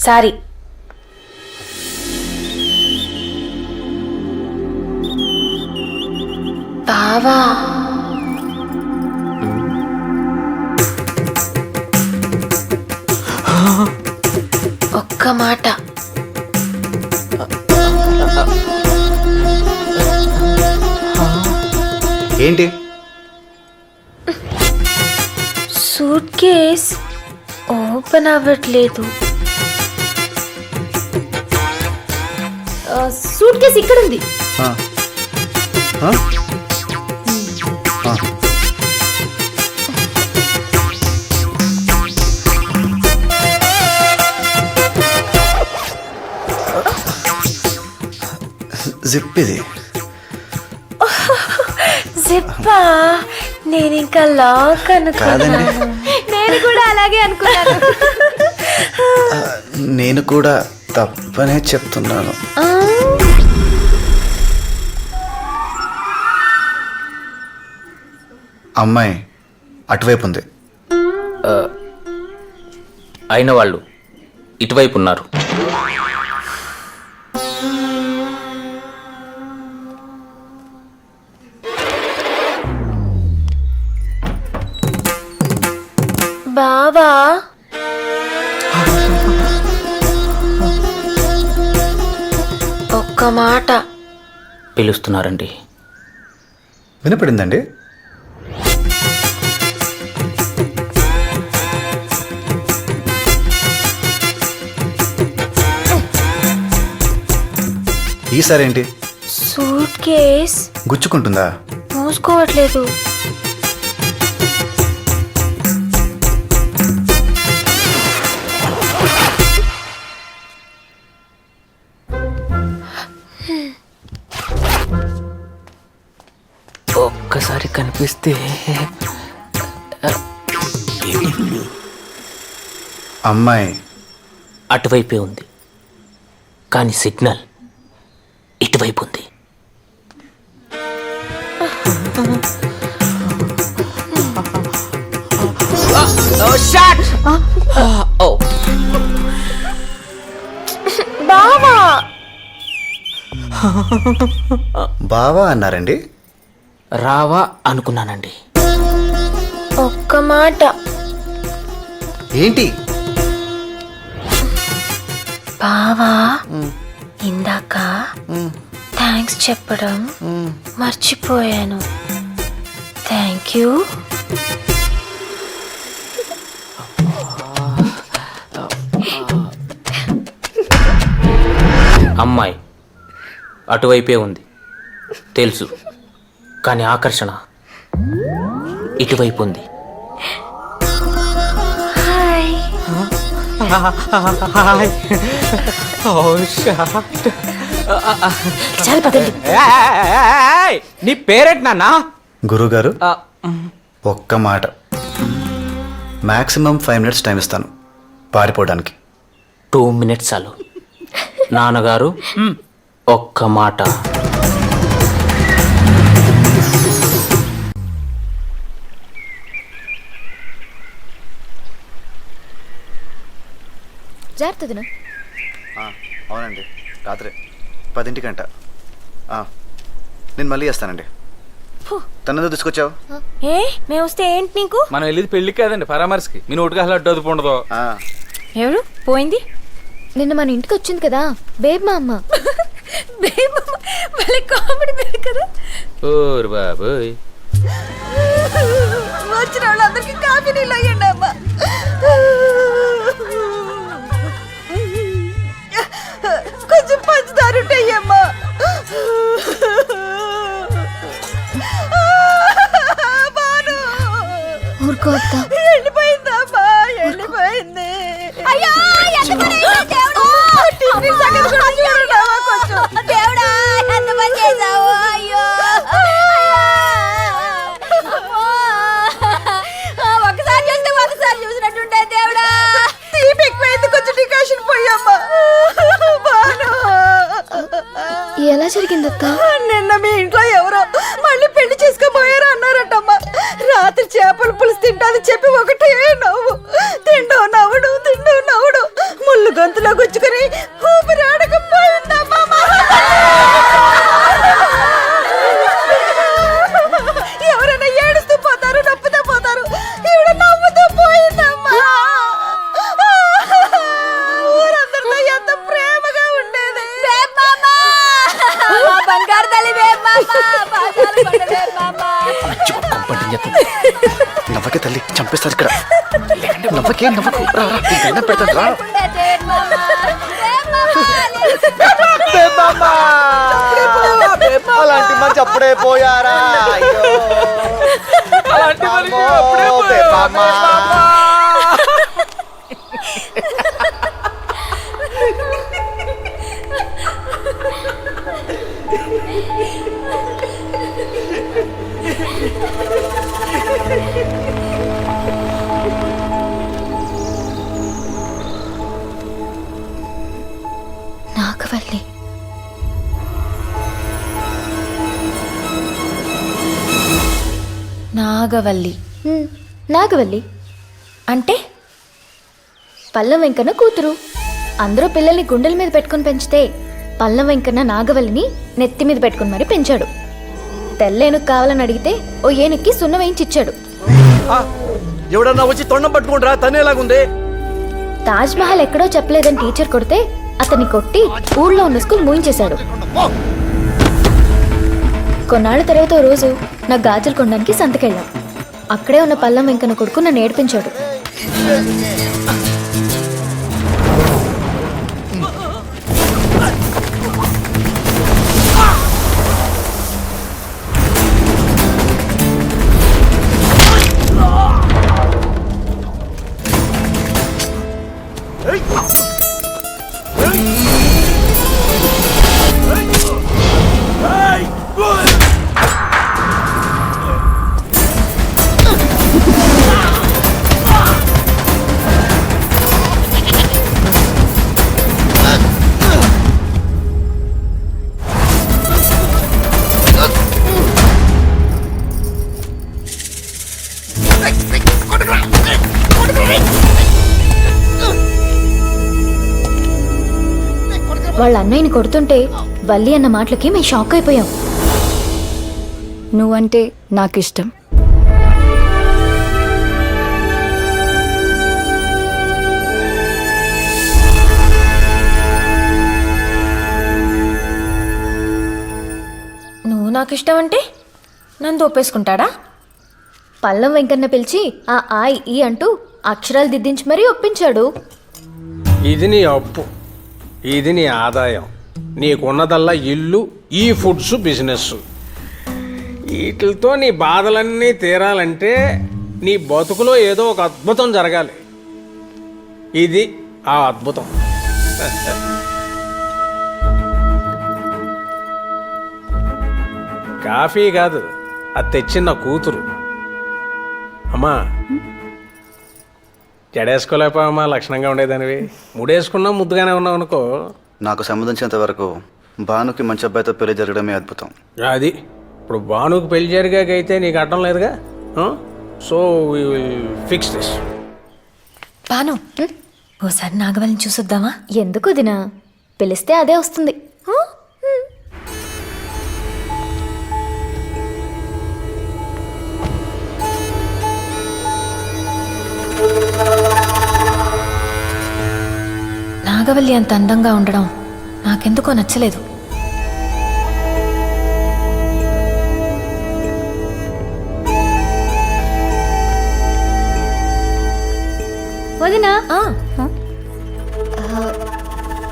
Sorry. బావా ఒక్క మాట. ఏంటి? సూట్ కేస్ ఓపెన్ అవ్వట్లేదు. సూట్ కేస్ ఇక్కడ ఉంది. ఆ. ఆ? ఆ. జిప్ ఇది. జిప్పా? నేను ఇంకా లాక్ అనుకున్నాను. నేను కూడా అలాగే అనుకున్నాను. నేను కూడా తప్పనే చెప్తున్నాను. అమ్మాయి అటువైపు ఉంది. అయిన వాళ్ళు ఇటువైపు ఉన్నారు. బావా ఒక్క మాట. పిలుస్తున్నారండి. వినపడిందండి? ఈసారి ఏంటి? సూట్ కేస్ గుచ్చుకుంటుందా? మూసుకోవట్లేదు. ఒక్కసారి కనిపిస్తే అమ్మాయి అటువైపే ఉంది, కానీ సిగ్నల్ ఇటువైపు ఉంది. బావా బావా అన్నారండి? రావా అనుకున్నానండి. ఒక్క మాట. ఏంటి? బావా ఇందాక థ్యాంక్స్ చెప్పడం మర్చిపోయాను. Thank you. అమ్మాయి అటువైపే ఉంది తెలుసు, కానీ ఆకర్షణ ఇటువైపు ఉంది. హాయ్. చాలా పదండి. నీ పేరేంటి నాన్న? గురుగారు ఒక్క మాట. మాక్సిమం 5 minutes టైం ఇస్తాను పారిపోవడానికి. 2 minutes చాలు. నాన్నగారు ఒక్క మాట. జాగ్రత్త. అవునండి, రాత్రి 10ంటికంట. నేను మళ్ళీ చేస్తానండి. తనతో తీసుకొచ్చావు? ఏ మేము వస్తే ఏంటి నీకు? మనం వెళ్ళేది పెళ్లికి కాదండి, పరామర్శకి. మీ నోటికి అసలు అడ్డు అదుపు ఉండదు. ఎవరు పోయింది? నిన్న మన ఇంటికి వచ్చింది కదా బేబ్ మా అమ్మ. బేబ్ మళ్ళీ కామెడీ బేబ్ కదా. ఓరు బాబోయ్. వచ్చిన వాళ్ళందరికీ కాఫీ నీళ్ళు అయ్యండి అమ్మ. కొంచెం పంచదార ఉంటాయమ్మా. ఊరుకో అత్త. వెళ్ళిపోయిందమ్మా, వెళ్ళిపోయింది. ఒకసారి చూస్తే ఒకసారి చూసినట్టుంటే దేవుడా. తీపి ఎక్కువైంది, కొంచెం డికాషన్ పోయమ్మా. ఎలా జరిగింది అత్త? నిన్న మీ ఇంట్లో ఎవరో మళ్ళీ పెళ్లి చేసుకోబోయారు అన్నారటమ్మా. రాత్రి చేపల పులుసు తింటాదని చెప్పి ఒకటే నవ్వు. తిండో నవ్వుడు, తిండో కడుపులో గుచ్చుకుని ఊపిరి ఆడకపోయిందమ్మా. ఎవరైనా ఏడుస్తూ పోతారు, నొప్పుతూ పోతారు, ఈవిడ నవ్వుతూ పోయిందమ్మా. ఊరందరితో ఎంత ప్రేమగా ఉండేది. బంగారు తల్లి నవ్వకే తల్లి, చంపేస్తారు ఇక్కడ. నవ్వకే, నవ్వకు. రా, రా, నీకు దండం పెడతాను, రా. అలాంటి మంచి అప్పుడే పోయారా? అయ్యో. అలాంటి మనిషి అమ్మో, అప్పుడే పోయారా? బేబమ్మ. నాగవల్లి. నాగవల్లి నాగవల్లి అంటే పల్లం వెంకన్న కూతురు. అందరూ పిల్లల్ని గుండెల మీద పెట్టుకుని పెంచితే పల్లం వెంకన్న నాగవల్లిని నెత్తి మీద పెట్టుకుని మరి పెంచాడు. తెల్లేనుకు కావాలని అడిగితే ఓ ఏనుక్కి సున్న వేయించిచ్చాడు. ఎవడన్నా వచ్చి తొండం పట్టుకుంటారా? తనేలాగుంది. తాజ్ మహల్ ఎక్కడో చెప్పలేదని టీచర్ కొడితే అతన్ని కొట్టి ఊళ్ళో ఉన్న స్కూల్ మూయించేశాడు. కొన్నాళ్ళ తర్వాత ఓ రోజు నాకు గాజులు కొనడానికి సంతకెళ్ళాం. అక్కడే ఉన్న పల్లం వెంకన్న కొడుకు నన్ను ఏడిపించాడు. వాళ్ళ అన్నయ్యని కొడుతుంటే వల్లి అన్న మాటలకి మేము షాక్ అయిపోయాం. నువ్వంటే నాకు ఇష్టం. నువ్వు నాకు ఇష్టం అంటే నన్ను ఒప్పేసుకుంటాడా? పల్లం వెంకన్న పిలిచి ఆ ఈ అంటూ అక్షరాలు దిద్దించి మరీ ఒప్పించాడు. ఇది నీ అప్పు, ఇది నీ ఆదాయం. నీకున్నదల్లా ఇల్లు, ఈ ఫుడ్స్, బిజినెస్. వీటితో నీ బాధలన్నీ తీరాలంటే నీ బతుకులో ఏదో ఒక అద్భుతం జరగాలి. ఇది ఆ అద్భుతం. కాఫీ కాదు, అది తెచ్చిన కూతురు. అమ్మా, జడేసుకోలేకపోయామా? లక్షణంగా ఉండేదానివి. ముడేసుకున్నా ముద్దుగానే ఉన్నావు అనుకో. నాకు సంబంధించినంత వరకు భానుకి మంచి అబ్బాయితో పెళ్లి జరగడమే అద్భుతం. అది ఇప్పుడు భానుకు పెళ్లి జరిగాకైతే నీకు అడ్డం లేదుగా. So we will fix this. Banu, ఓసారి నాగవల్లిని చూసొద్దామా? ఎందుకు దినా? పిలిస్తే అదే వస్తుంది. నాగవల్లి అంత అందంగా ఉండడం నాకెందుకో నచ్చలేదు. వదినా,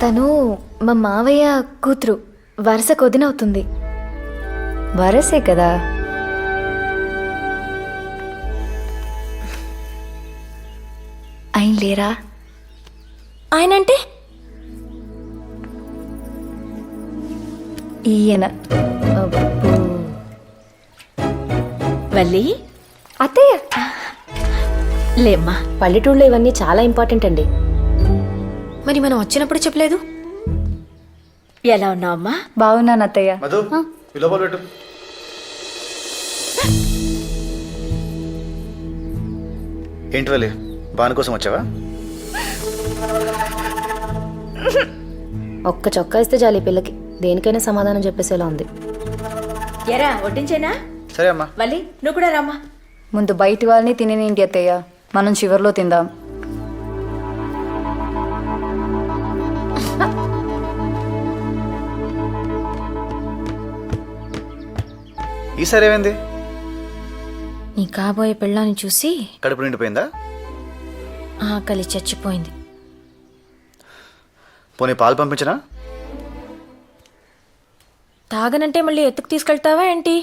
తను మా మావయ్య కూతురు. వరుసకు వదినవుతుంది. వరసే కదా. ఆయన లేరా? ఆయన అంటే ఈయన. వల్లి, అత్తయ్య. లేమ్మా, పల్లెటూళ్ళలో ఇవన్నీ చాలా ఇంపార్టెంట్ అండి. మరి మనం వచ్చినప్పుడు చెప్పలేదు. ఎలా ఉన్నావమ్మా? బాగున్నాను అత్తయ్య. మధు, ఈ లోపల పెట్టు. ఏంటి వల్లి, భాను కోసం వచ్చావా? ఒక్క చొక్కా ఇస్తే చాలు ఈ పిల్లకి దేనికైనా సమాధానం చెప్పేసేలా ఉంది. ఎరా వడ్డించేనా? సరే అమ్మా. వల్లి నువ్వు కూడా రామ్మా. ముందు బయటి వాళ్ళని తినేనేంటి అత్తయ్య, మనం చివర్లో తిందాం. ఈసారి ఏమైంది? నీ కాబోయే పెళ్ళాన్ని చూసి కడుపు నిండిపోయిందా? ఆకలి చచ్చిపోయింది. పోనీ పాలు పంపించనా? తాగనంటే మళ్ళీ ఎత్తుకు తీసుకెళ్తావా ఏంటి?